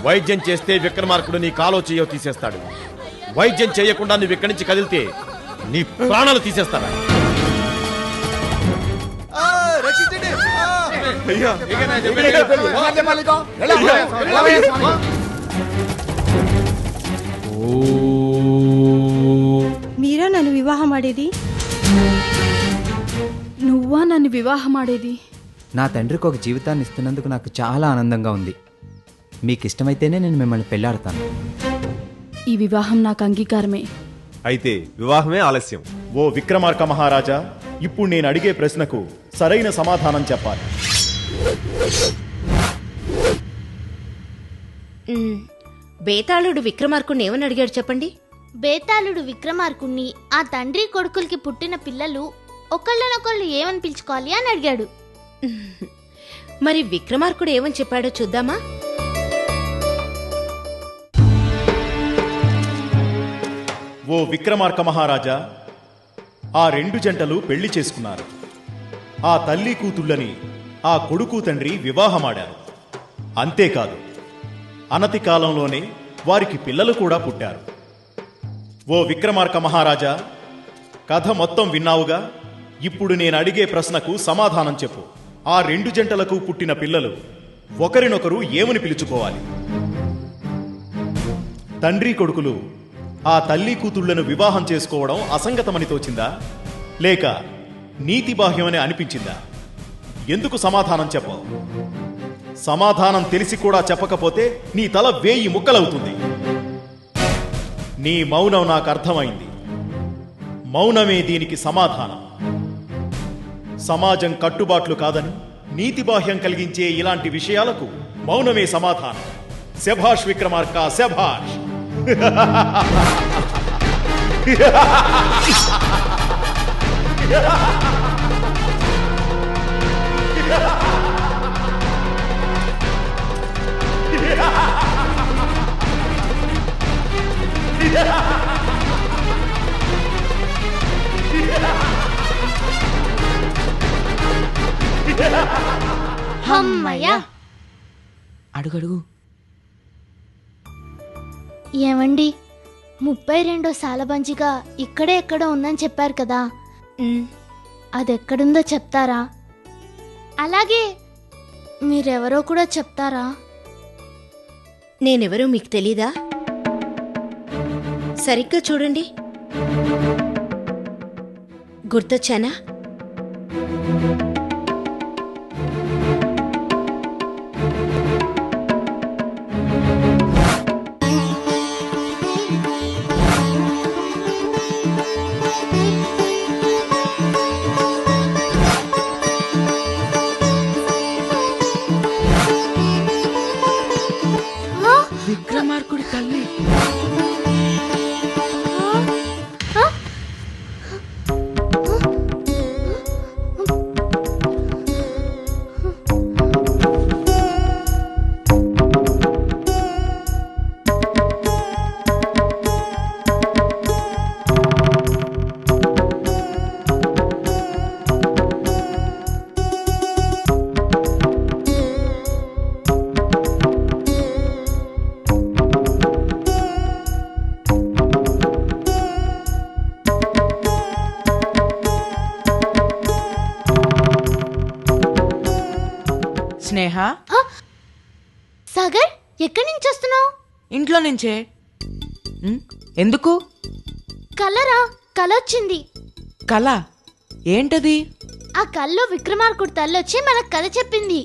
వైద్యం చేస్తే విక్రమార్కుడు నీ కాలో చెయ్యో తీసేస్తాడు. వైద్యం చేయకుండా నువ్వు ఇక్కడి నుంచి కదిలితే నీ ప్రాణాలు తీసేస్తాడా? మీరా నన్ను వివాహం ఆడేది? నువ్వా నన్ను వివాహం ఆడేది? నా తండ్రికి ఒక జీవితాన్ని ఇస్తున్నందుకు నాకు చాలా ఆనందంగా ఉంది. మీకు ఇష్టమైతేనే నేను మిమ్మల్ని పెళ్లాడతాను. ఈ వివాహం నాకు అంగీకారమే. అయితే వివాహమే ఆలస్యం. ఓ విక్రమార్క మహారాజా, ఇప్పుడు నేను అడిగే ప్రశ్నకు సరైన సమాధానం చెప్పాలి. బేతాళుడు విక్రమార్కుడిని ఏమని అడిగాడు చెప్పండి? బేతాళుడు విక్రమార్కుణ్ణి ఆ తండ్రి కొడుకులకి పుట్టిన పిల్లలు ఒకళ్ళనొకళ్ళు ఏమని పిలుచుకోవాలి అని అడిగాడు. మరి విక్రమార్కుడు ఏమని చెప్పాడో చూద్దామా? ఓ విక్రమార్క మహారాజా, ఆ రెండు జంటలు పెళ్లి చేసుకున్నారు. ఆ తల్లి కూతుళ్ళని ఆ కొడుకు తండ్రి వివాహమాడారు. అంతేకాదు, అనతి కాలంలోనే వారికి పిల్లలు కూడా పుట్టారు. ఓ విక్రమార్క మహారాజా, కథ మొత్తం విన్నావుగా. ఇప్పుడు నేను అడిగే ప్రశ్నకు సమాధానం చెప్పు. ఆ రెండు జంటలకు పుట్టిన పిల్లలు ఒకరినొకరు ఏమని పిలుచుకోవాలి? తండ్రి కొడుకులు ఆ తల్లి కూతుళ్లను వివాహం చేసుకోవడం అసంగతమని తోచిందా, లేక నీతిబాహ్యమని అనిపించిందా? ఎందుకు సమాధానం చెప్పవు? సమాధానం తెలిసి కూడా చెప్పకపోతే నీ తల 1000 ముక్కలవుతుంది. నీ మౌనం నాకు అర్థమైంది. మౌనమే దీనికి సమాధానం. సమాజం కట్టుబాట్లు కాదని నీతిబాహ్యం కలిగించే ఇలాంటి విషయాలకు మౌనమే సమాధానం. శభాష్ విక్రమార్క, శభాష్. హమ్మయ్యా. అడుగడుగు. ఏమండి, 32 సాలబంజిగా ఇక్కడే ఎక్కడో ఉందని చెప్పారు కదా, అదెక్కడుందో చెప్తారా? అలాగే మీరెవరో కూడా చెప్తారా? నేనెవరో మీకు తెలీదా? సరిగ్గా చూడండి. గుర్తొచ్చానా? విక్రమార్కుడి తల్లి. స్నేహ, సాగర్, ఎక్కడి నుంచి వస్తున్నావు? ఇంట్లో నుంచే. ఎందుకు? కలరా, కలొచ్చింది. కళ ఏంటది? ఆ కల్లో విక్రమార్కుడు తల్లొచ్చి మనకు కథ చెప్పింది.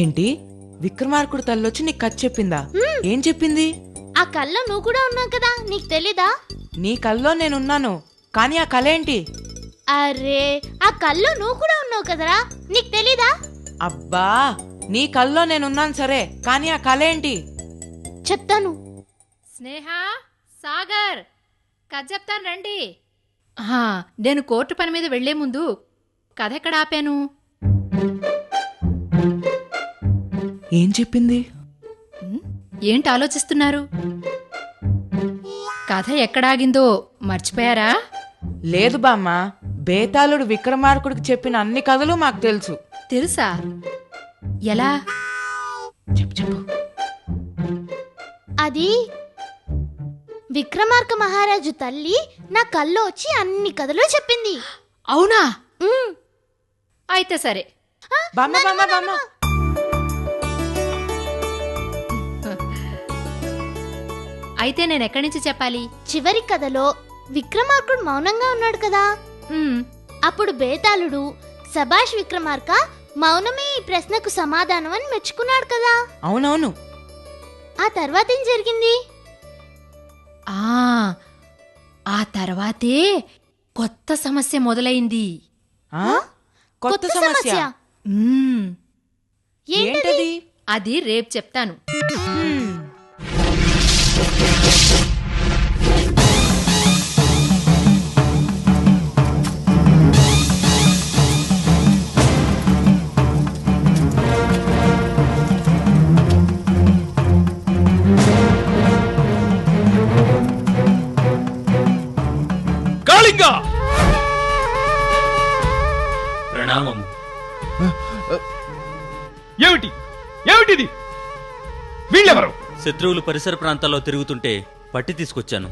ఏంటి? విక్రమార్కుడు తల్లొచ్చి నీకు కథ చెప్పిందా? ఏం చెప్పింది? ఆ కల్లో నువ్వు కూడా ఉన్నావు కదా, నీకు తెలీదా? నీ కల్లో నేనున్నాను, కానీ ఆ కళ ఏంటి? అరే, ఆ కల్లో నువ్వు కూడా ఉన్నావు కదరా, నీకు తెలీదా? అబ్బా, నీ కల్లో నేనున్నాను సరే, కానీ ఆ కళ ఏంటి? చెప్తాను. స్నేహ, సాగర్, కథ చెప్తాను రండి. నేను కోర్టు పని మీద వెళ్లే ముందు కథ ఎక్కడ ఆపాను? ఏం చెప్పింది? ఏంటి ఆలోచిస్తున్నారు? కథ ఎక్కడాగిందో మర్చిపోయారా? లేదు బామ్మ, బేతాళుడు విక్రమార్కుడికి చెప్పిన అన్ని కథలు మాకు తెలుసు. తెలుసా? ఎలా? చెప్పు చెప్పు. అది విక్రమార్క మహారాజు తల్లి నా కల్లో వచ్చి అన్ని కథలు చెప్పింది. అవునా? ఉమ్. అయితే సరే. బామ్మ బామ్మ బామ్మ అయితే నేను ఎక్కడి నుంచి చెప్పాలి? చివరి కథలో విక్రమార్కుడు మౌనంగా ఉన్నాడు కదా, మ్, అప్పుడు బేతాళుడు సభాష్ విక్రమార్క మౌనమే ఈ ప్రశ్నకు సమాధానం అని మెచ్చుకున్నాడు కదా. అవునవును. ఆ తర్వాత ఏం జరిగింది? ఆ తర్వాతే కొత్త సమస్య మొదలైంది. ఆ? కొత్త సమస్య మ్, ఏంటది? అది రేపు చెప్తాను. కాళింగ! ప్రణామం. ఏమిటి ఏమిటిది? వీళ్ళెవరు? శత్రువులు పరిసర ప్రాంతాల్లో తిరుగుతుంటే పట్టి తీసుకొచ్చాను.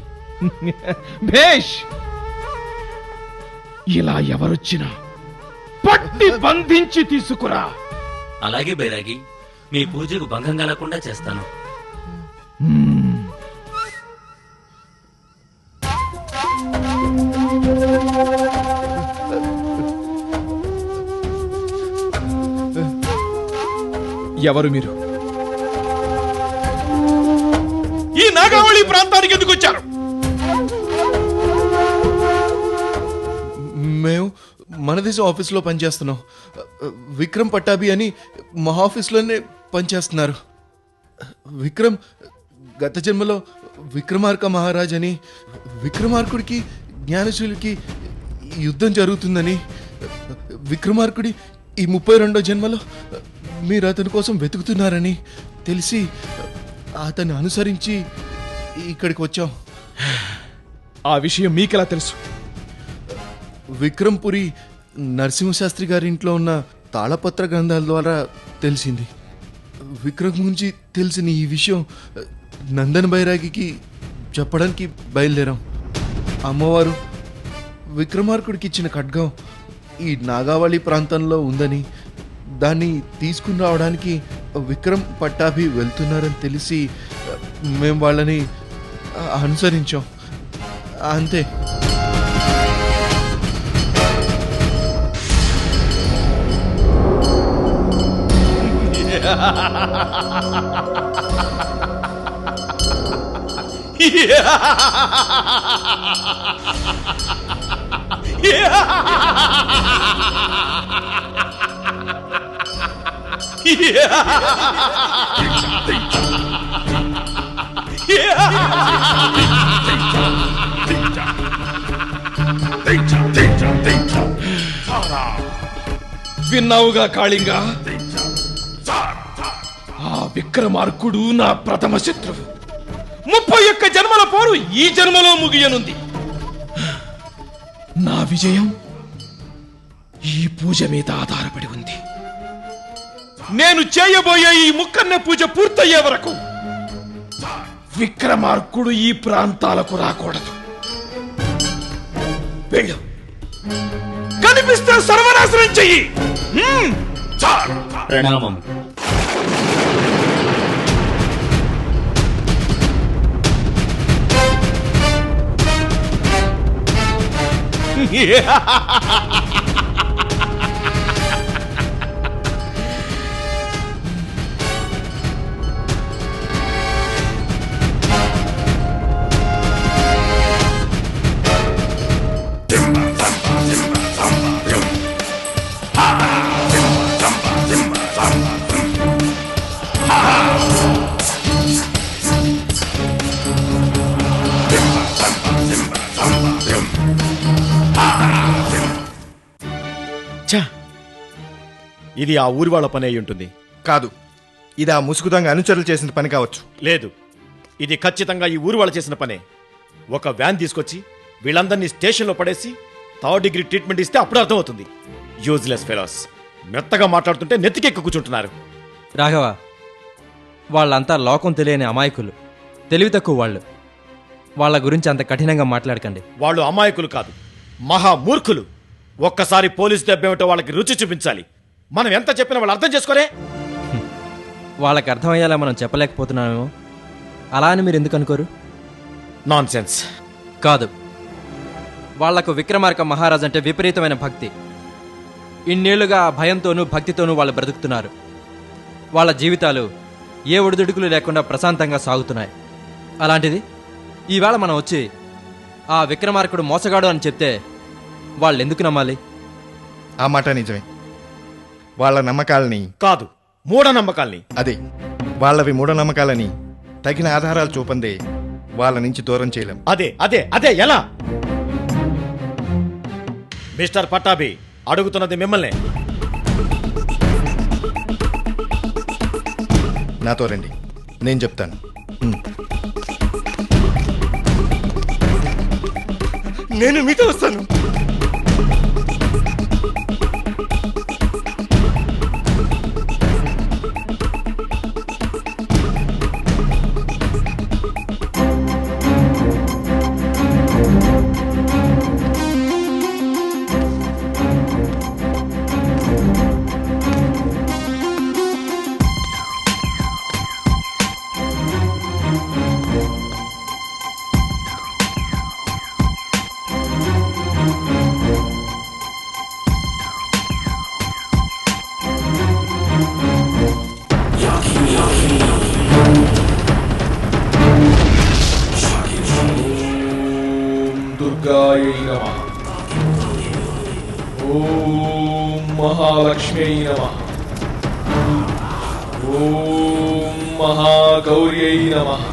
భేష్! ఇలా ఎవరొచ్చినా పట్టి బంధించి తీసుకురా. అలాగే బైరాగి, మీ పూజకు భంగం కలగకుండా చేస్తాను. ఎవరు మీరు? ఈ నాగావళి ప్రాంతానికి ఎందుకు వచ్చారు? మేము మన దేశం ఆఫీస్లో పనిచేస్తున్నాం. విక్రమ్ పట్టాభి అని మా ఆఫీస్లోనే పనిచేస్తున్నారు. విక్రమ్ గత జన్మలో విక్రమార్క మహారాజ్ అని, విక్రమార్కుడికి జ్ఞానశీలికి యుద్ధం జరుగుతుందని, విక్రమార్కుడి ఈ 32వ జన్మలో మీరు అతని కోసం వెతుకుతున్నారని తెలిసి అతన్ని అనుసరించి ఇక్కడికి వచ్చాం. ఆ విషయం మీకెలా తెలుసు? విక్రమ్పురి నరసింహశాస్త్రి గారి ఇంట్లో ఉన్న తాళపత్ర గ్రంథాల ద్వారా తెలిసింది. విక్రమ్ గురించి తెలిసిన ఈ విషయం నందన్ బైరాగికి చెప్పడానికి బయలుదేరాం. అమ్మవారు విక్రమార్కుడికి ఇచ్చిన ఖడ్గం ఈ నాగావళి ప్రాంతంలో ఉందని, దాన్ని తీసుకుని రావడానికి విక్రమ్ పట్టాభి వెళ్తున్నారని తెలిసి మేము వాళ్ళని అనుసరించాం. అంతే. విన్నావుగా కాళింగ? ఆ విక్రమార్కుడు నా ప్రథమ శత్రువు. 31 జన్మల పోరు ఈ జన్మలో ముగియనుంది. నా విజయం ఈ పూజ మీద ఆధారపడి ఉంది. నేను చేయబోయే ఈ ముక్కన్న పూజ పూర్తయ్యే వరకు విక్రమార్కుడు ఈ ప్రాంతాలకు రాకూడదు. వెళ్ళు, కనిపిస్తే సర్వనాశనం చెయ్యి. ప్రణామం. ఇది ఆ ఊరి వాళ్ళ పని అయి ఉంటుంది. కాదు, ఇది ఆ ముసుగుదంగా అనుచరులు చేసిన పని కావచ్చు. లేదు, ఇది ఖచ్చితంగా ఈ ఊరి వాళ్ళు చేసిన పనే. ఒక వ్యాన్ తీసుకొచ్చి వీళ్ళందరినీ స్టేషన్లో పడేసి 3rd డిగ్రీ ట్రీట్మెంట్ ఇస్తే అప్పుడు అర్థమవుతుంది. యూజ్లెస్ ఫెలోస్, మెత్తగా మాట్లాడుతుంటే నెత్తికెక్కి కూర్చుంటున్నారు. రాఘవ, వాళ్ళంతా లోకం తెలియని అమాయకులు. తెలివి తక్కువ వాళ్ళు. వాళ్ళ గురించి అంత కఠినంగా మాట్లాడకండి. వాళ్ళు అమాయకులు కాదు, మహా మూర్ఖులు. ఒక్కసారి పోలీసు దెబ్బేమిటో వాళ్ళకి రుచి చూపించాలి. మనం ఎంత చెప్పినా వాళ్ళు అర్థం చేసుకోరే. వాళ్ళకి అర్థమయ్యేలా మనం చెప్పలేకపోతున్నామేమో. అలా అని మీరు ఎందుకు అనుకోరు? Non sense. కాదు, వాళ్లకు విక్రమార్క మహారాజ్ అంటే విపరీతమైన భక్తి. ఇన్నేళ్లుగా భయంతోనూ భక్తితోనూ వాళ్ళు బ్రతుకుతున్నారు. వాళ్ళ జీవితాలు ఏ ఒడిదుడుకులు లేకుండా ప్రశాంతంగా సాగుతున్నాయి. అలాంటిది ఈవేళ మనం వచ్చి ఆ విక్రమార్కుడు మోసగాడు అని చెప్తే వాళ్ళు ఎందుకు నమ్మాలి? ఆ మాట నిజమే. వాళ్ళ నమ్మకాలని కాదు, మూఢనమ్మకాల్ని. అదే, వాళ్ళవి మూఢనమ్మకాలని తగిన ఆధారాలు చూపందే వాళ్ళ నుంచి దూరం చేయలేం. అదే అదే అదే ఎలా? మిస్టర్ పట్టాభి, అడుగుతున్నది మిమ్మల్ని. నాతో రండి, నేను చెప్తాను. నేను మీతో వస్తాను. దుర్గాయై నమః. ఓం మహాలక్ష్మ్యై నమః. ఓం మహాగౌర్యై నమః.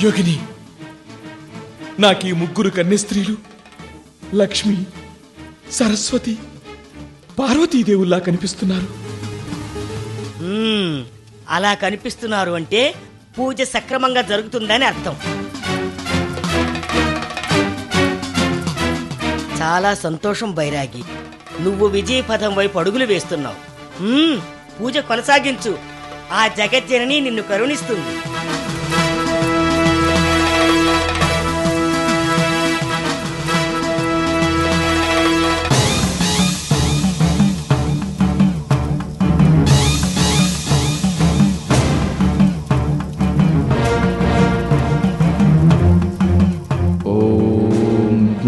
యోగిని, నాకు ఈ ముగ్గురు కన్య స్త్రీలు లక్ష్మి, సరస్వతి, పార్వతీదేవుల్లా కనిపిస్తున్నారు. అలా కనిపిస్తున్నారు అంటే పూజ సక్రమంగా జరుగుతుందని అర్థం. చాలా సంతోషం బైరాగి, నువ్వు విజయపథం వైపు అడుగులు వేస్తున్నావు. పూజ కొనసాగించు, ఆ జగజ్జనని నిన్ను కరుణిస్తుంది.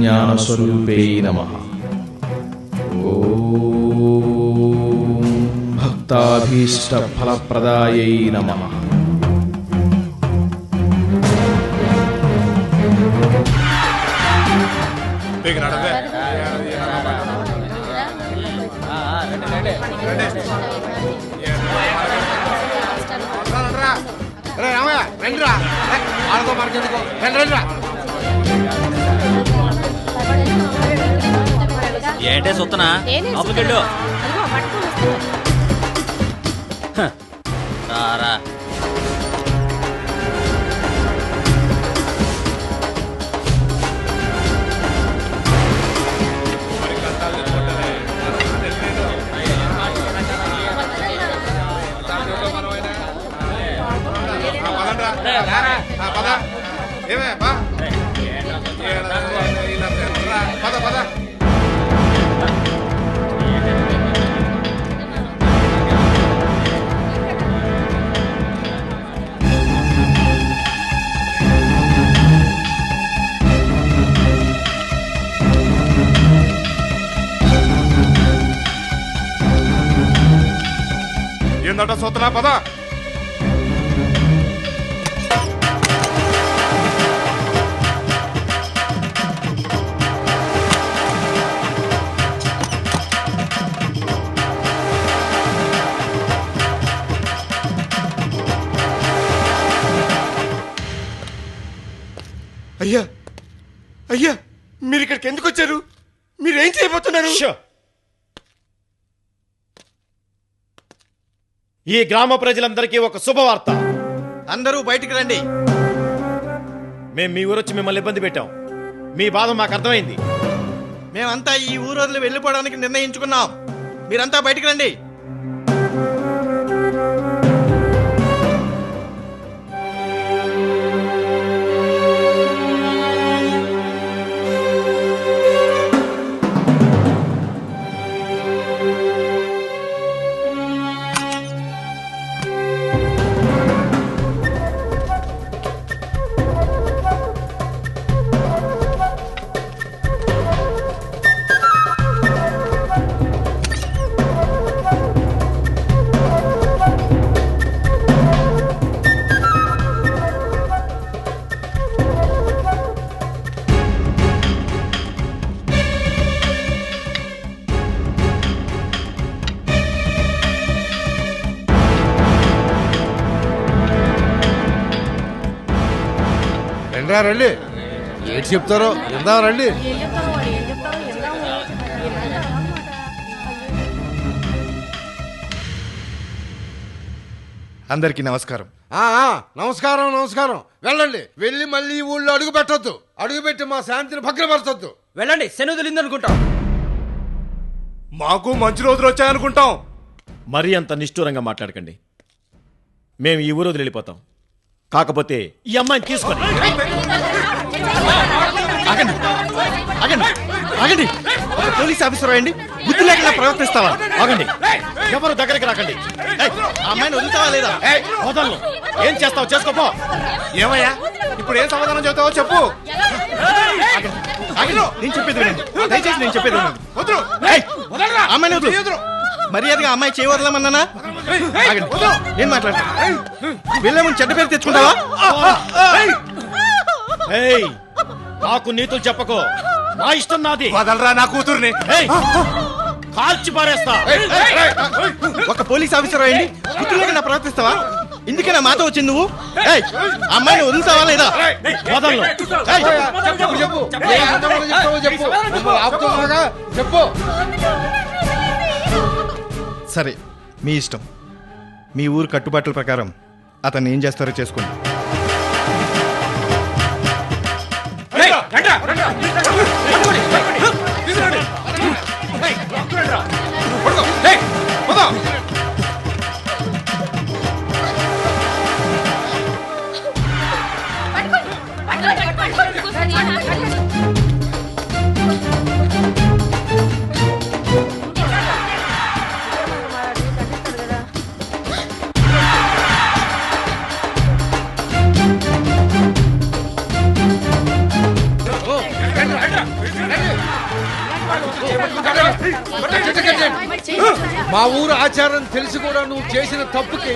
జ్ఞానస్వరూపే నమః. ఓం భక్తాభీష్ట ఫలప్రదాయై నమః. ఏంటే సుత్తనా అప్పుకెళ్ళు రారా. ఏందట సోతనా పద. అయ్యా అయ్యా, మీరు ఇక్కడికి ఎందుకు వచ్చారు? మీరేం చేయబోతున్నారు? ఈ గ్రామ ప్రజలందరికీ ఒక శుభవార్త. అందరూ బయటికి రండి. మేము మీ ఊరొచ్చి మిమ్మల్ని ఇబ్బంది పెట్టాం. మీ బాధ మాకు అర్థమైంది. మేమంతా ఈ ఊరు వదిలి వెళ్ళిపోవడానికి నిర్ణయించుకున్నాం. మీరంతా బయటికి రండి. రండి, ఏంటి చెప్తారో వెళ్దాం రండి. అందరికీ నమస్కారం. నమస్కారం నమస్కారం. వెళ్ళండి, వెళ్ళి మళ్ళీ ఈ ఊళ్ళో అడుగు పెట్టొద్దు. అడుగు పెట్టి మా శాంతిని భగ్నపరచొద్దు. వెళ్ళండి, శని వదిలిందనుకుంటాం. మాకు మంచి రోజులు వచ్చాయనుకుంటాం. మరీ అంత నిష్ఠూరంగా మాట్లాడకండి. మేము ఈ ఊరు వదిలి వెళ్ళిపోతాం. కాకపోతే ఈ అమ్మాయిని తీసుకొని ఆగండి, ఆగండి, ఆగండి. ఒక పోలీస్ ఆఫీసర్ అయ్యండి బుద్ధి లేకుండా ప్రవర్తిస్తావా? ఆగండి, ఎవరు దగ్గరికి రాకండి. ఆ అమ్మాయిని వదులుతావా లేదా? వదలను. ఏం చేస్తావు చేసుకోపో. ఏమయ్యా, ఇప్పుడు ఏం సమాధానం చెబుతావో చెప్పు. ఆగండి, నేను చెప్పేది వినండి. దయచేసి నేను చెప్పేది వినండి. అమ్మాయిని వదులు. మర్యాదగా అమ్మాయి చేయి వదలమన్నానా? ఆగండి, నేను మాట్లాడతాను. వెళ్ళే ముందు చెడ్డ పేరు తెచ్చుకుంటావా? నాకు నీతులు చెప్పకో. నా ఇష్టం నాది. వదలరా నా కూతుర్ని. కాల్చి పారేస్తా. ఒక పోలీస్ ఆఫీసర్ అయ్యండి బుద్ధి లేకుండా ప్రవర్తిస్తావా? ఇందుకే నా మాతో వచ్చింది నువ్వు. అమ్మాయిని వదులుతావా లేదా? వదలను. చెప్పు. సరే, మీ ఇష్టం. మీ ఊరు కట్టుబాట్ల ప్రకారం అతన్ని ఏం చేస్తారో చేసుకోండి. మా ఊరు ఆచారం తెలిసి కూడా నువ్వు చేసిన తప్పుకి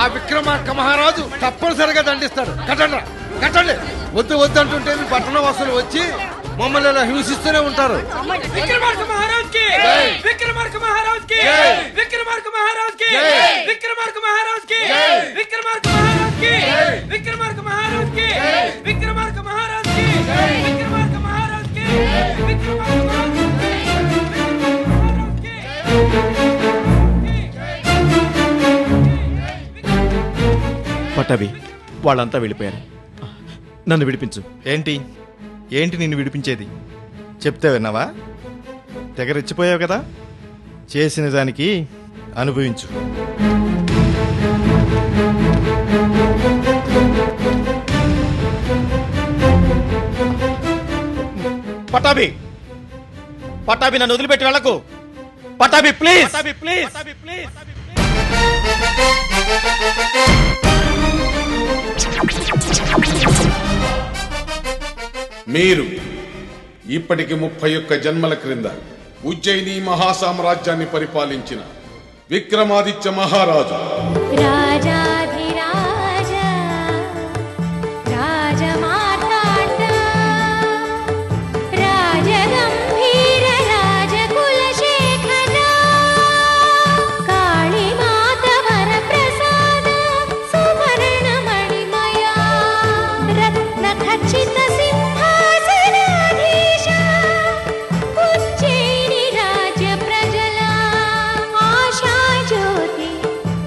ఆ విక్రమార్క మహారాజు తప్పనిసరిగా దండిస్తాడు. కట్టండి, కట్టండి. వద్దు వద్దు అంటుంటే మీ పట్టణ వాసులు వచ్చి మమ్మల్ని ఇలా హింసిస్తూనే ఉంటారు. విక్రమార్క మహారాజ్ కి, విక్రమార్క మహారాజ్ కి, విక్రమార్క మహారాజ్ కి, విక్రమార్క మహారాజ్ కి, విక్రమార్క మహారాజ్ కి, విక్రమార్క మహారాజ్ కి, విక్రమార్క మహారాజ్ కి, విక్రమార్క మహారాజ్ కి, విక్రమార్క మహారాజ్ కి. పట్టవి, వాళ్ళంతా వెళ్ళిపోయారు. నన్ను విడిపించు. ఏంటి ఏంటి నిన్ను విడిపించేది? చెప్తే విన్నావా? తెగ రెచ్చిపోయావు కదా. చేసిన దానికి అనుభవించు. పట్టాభి, పట్టాభి, నన్ను వదిలిపెట్టి వెళ్ళకు. Pattabhi please, Pattabhi please. మీరు ఇప్పటికి 31 జన్మల క్రింద ఉజ్జయిని మహాసామ్రాజ్యాన్ని పరిపాలించిన విక్రమాదిత్య మహారాజు.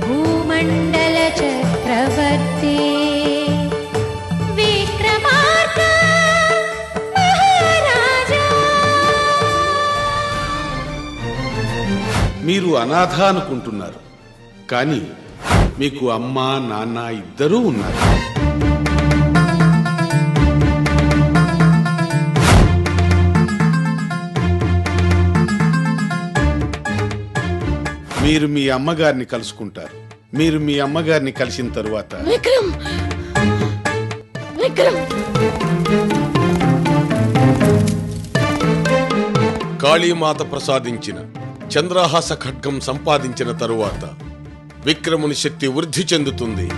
భూ మీరు అనాథ అనుకుంటున్నారు, కానీ మీకు అమ్మ నాన్న ఇద్దరూ ఉన్నారు. మీరు మీ అమ్మగారిని కలుసుకుంటారు. మీరు మీ అమ్మగారిని కలిసిన తరువాత విక్రమ్ విక్రమ్ కాళీమాత ప్రసాదించిన చంద్రహాస ఖడ్గం సంపాదించిన తరువాత విక్రముని శక్తి వృద్ధి చెందుతుంది.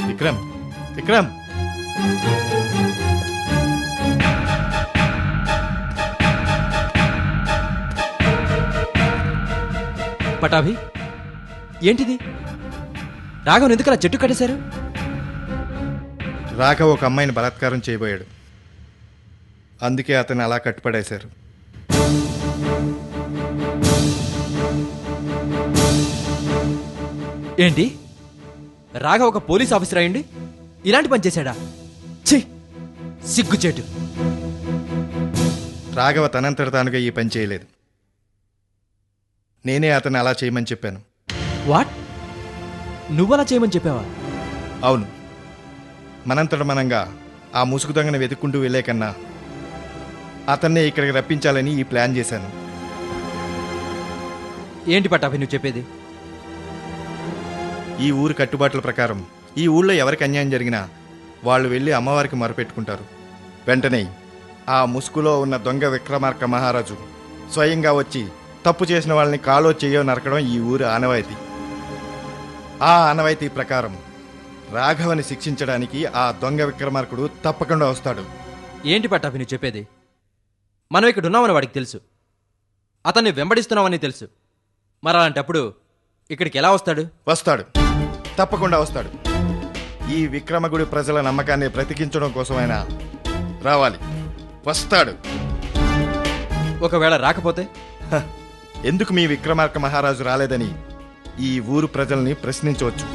విక్రమ్ విక్రమ్ పటాభి, ఏంటిది? రాఘవన్ ఎందుకు అలా చెట్టు కట్టేశారు? రాఘవ్ ఒక అమ్మాయిని బలాత్కారం చేయబోయాడు, అందుకే అతను అలా కట్టుపడేశారు. ఏంటి? రాఘవ్ ఒక పోలీస్ ఆఫీసర్ అయ్యండి ఇలాంటి పని చేశాడా? ఛీ, సిగ్గుచేటు. రాఘవ తనంతట తానుగా ఈ పని చేయలేదు. నేనే అతను అలా చేయమని చెప్పాను. వాట్? నువ్వలా చేయమని చెప్పావా? అవును. మనంతట మనంగా ఆ ముసుగు దొంగను వెతుక్కుంటూ వెళ్ళే కన్నా అతన్నే ఇక్కడికి రప్పించాలని ఈ ప్లాన్ చేశాను. ఏంటి పటాభి నువ్వు చెప్పేది? ఈ ఊరు కట్టుబాట్ల ప్రకారం ఈ ఊళ్ళో ఎవరికి అన్యాయం జరిగినా వాళ్ళు వెళ్ళి అమ్మవారికి మొరపెట్టుకుంటారు. వెంటనే ఆ ముసుగులో ఉన్న దొంగ విక్రమార్క మహారాజు స్వయంగా వచ్చి తప్పు చేసిన వాళ్ళని కాలో చెయ్యో నరకడం ఈ ఊరి ఆనవాయితీ. ఆ ఆనవాయితీ ప్రకారం రాఘవని శిక్షించడానికి ఆ దొంగ విక్రమార్కుడు తప్పకుండా వస్తాడు. ఏంటి పట్టాభి నువ్వు చెప్పేది? మనం ఇక్కడ ఉన్నామని వాడికి తెలుసు, అతన్ని వెంబడిస్తున్నామని తెలుసు. మరి అలాంటప్పుడు ఇక్కడికి ఎలా వస్తాడు? వస్తాడు, తప్పకుండా వస్తాడు. ఈ విక్రమగుడి ప్రజల నమ్మకాన్ని బ్రతికించడం కోసమైనా రావాలి. వస్తాడు. ఒకవేళ రాకపోతే? ఎందుకు మీ విక్రమార్క మహారాజు రాలేదని ఈ ఊరు ప్రజల్ని ప్రశ్నించవచ్చు.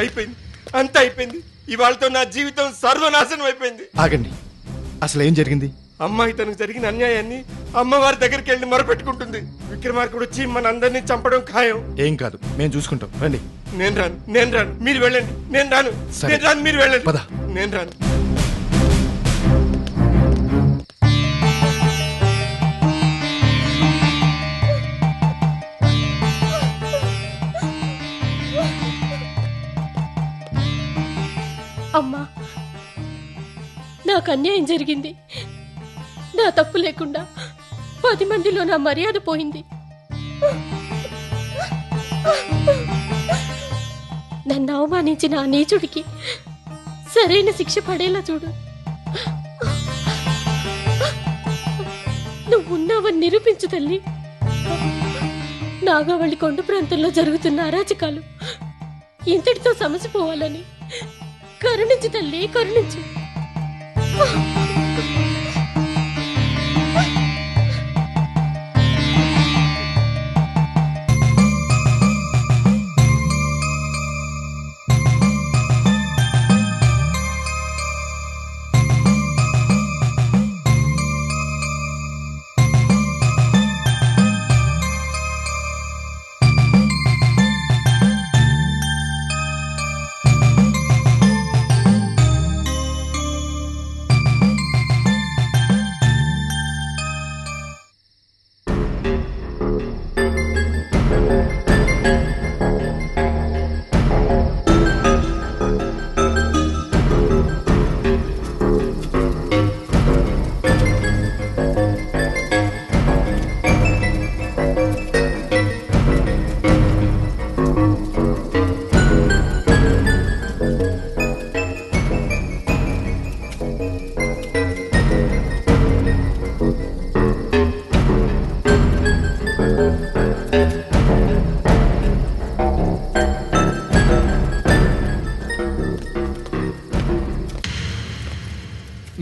అయిపోయింది, అంతా అయిపోయింది. ఇవాళతో నా జీవితం సర్వనాశనం అయిపోయింది. ఆగండి, అసలు ఏం జరిగింది? అమ్మాయి తనకు జరిగిన అన్యాయాన్ని అమ్మవారి దగ్గరికి వెళ్ళి మొరపెట్టుకుంటుంది. విక్రమార్కుడు వచ్చి మనందరినీ చంపడం ఖాయం. ఏం కాదు, మేము చూసుకుంటాం, రండి. నేను రాను, మీరు వెళ్ళండి. నేను రాను, మీరు వెళ్ళండి. పద. నేను రాను. అమ్మా, నాకు అన్యాయం జరిగింది. నా తప్పు లేకుండా 10 మందిలో నా మర్యాద పోయింది. నన్ను అవమానించిన ఆ నీచుడికి సరైన శిక్ష పడేలా చూడు. నువ్వున్నావని నిరూపించు తల్లి. నాగావళి కొండ ప్రాంతంలో జరుగుతున్న అరాచకాలు ఇంతటితో సమసిపోవాలని కరుణించు తల్లి, కరుణించు.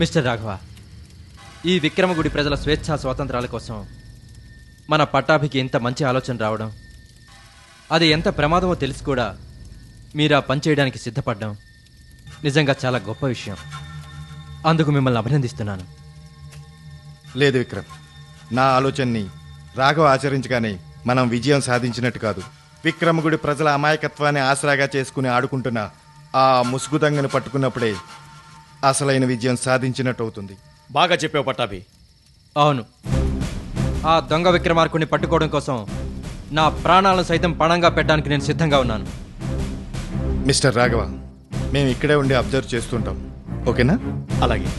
మిస్టర్ రాఘవ, ఈ విక్రమగుడి ప్రజల స్వేచ్ఛా స్వాతంత్రాల కోసం మన పట్టాభికి ఇంత మంచి ఆలోచన రావడం, అది ఎంత ప్రమాదమో తెలిసి కూడా మీరు ఆ పని చేయడానికి సిద్ధపడ్డం నిజంగా చాలా గొప్ప విషయం. అందుకు మిమ్మల్ని అభినందిస్తున్నాను. లేదు విక్రమ్, నా ఆలోచనని రాఘవ ఆచరించగానే మనం విజయం సాధించినట్టు కాదు. విక్రమగుడి ప్రజల అమాయకత్వాన్ని ఆసరాగా చేసుకుని ఆడుకుంటున్న ఆ ముసుగు దొంగను పట్టుకున్నప్పుడే అసలైన విజయం సాధించినట్టు అవుతుంది. బాగా చెప్పావు పట్టాభి. అవును, ఆ దొంగ విక్రమార్కుడిని పట్టుకోవడం కోసం నా ప్రాణాలను సైతం పణంగా పెట్టడానికి నేను సిద్ధంగా ఉన్నాను. మిస్టర్ రాఘవ, మేము ఇక్కడే ఉండి అబ్జర్వ్ చేస్తుంటాం, ఓకేనా? అలాగే.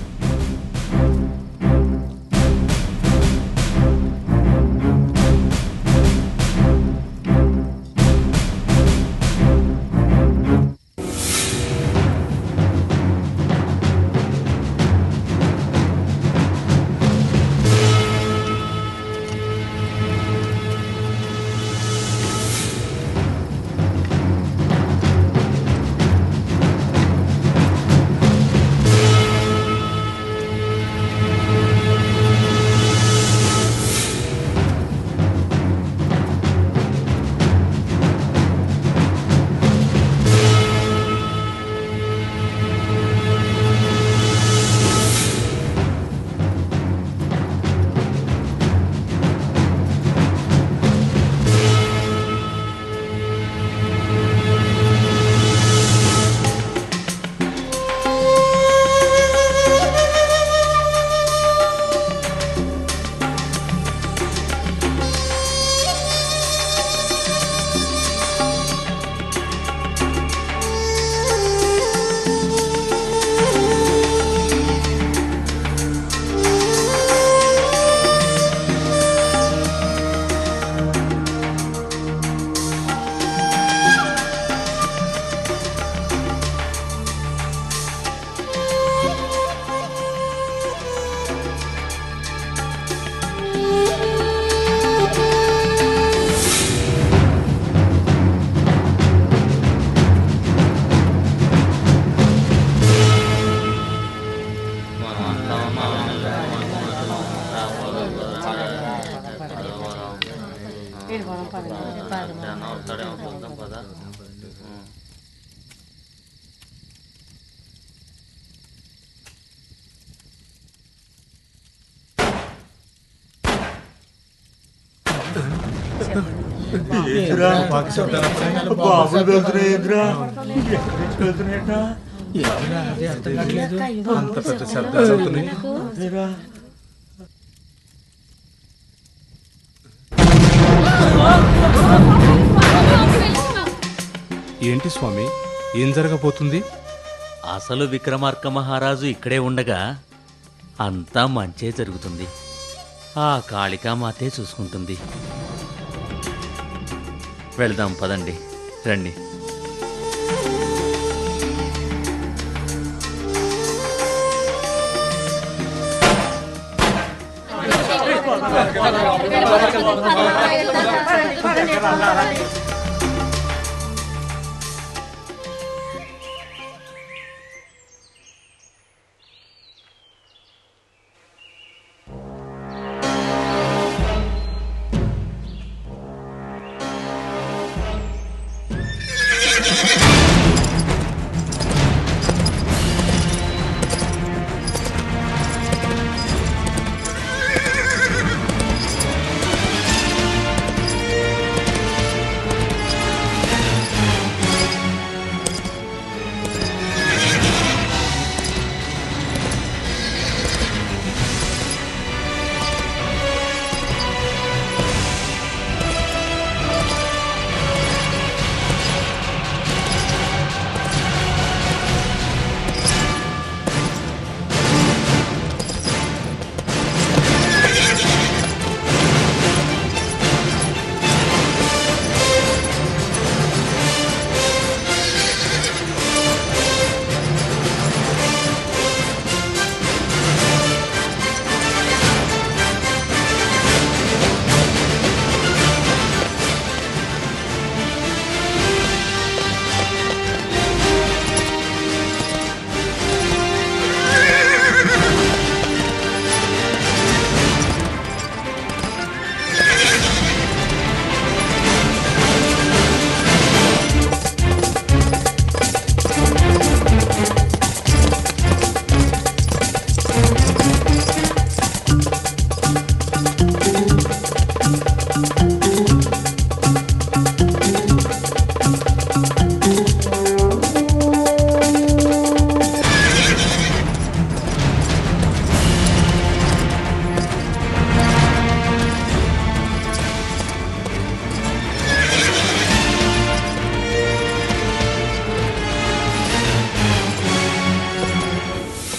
ఏంటి స్వామి, ఏం జరగబోతుంది? అసలు విక్రమార్క మహారాజు ఇక్కడే ఉండగా అంతా మంచే జరుగుతుంది. ఆ కాళికామాతే చూసుకుంటుంది. వెళదాం పదండి, రండి.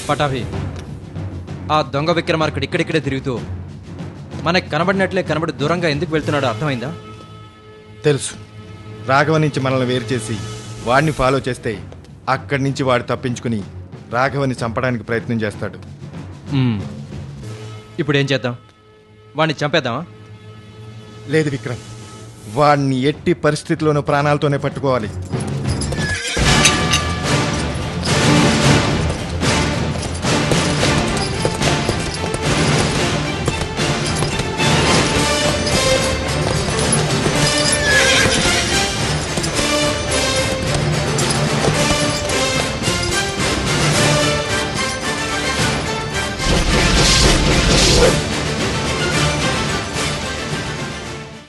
పటాభి, ఆ దొంగ విక్రమార్కుడు ఇక్కడిక్కడే తిరుగుతూ మనకు కనబడినట్లే కనబడి దూరంగా ఎందుకు వెళ్తున్నాడో అర్థమైందా? తెలుసు. రాఘవ నుంచి మనల్ని వేరు చేసి వాడిని ఫాలో చేస్తే అక్కడి నుంచి వాడు తప్పించుకుని రాఘవని చంపడానికి ప్రయత్నం చేస్తాడు. ఇప్పుడు ఏం చేద్దాం? వాడిని చంపేద్దామా? లేదు విక్రమ్, వాడిని ఎట్టి పరిస్థితుల్లోనూ ప్రాణాలతోనే పట్టుకోవాలి.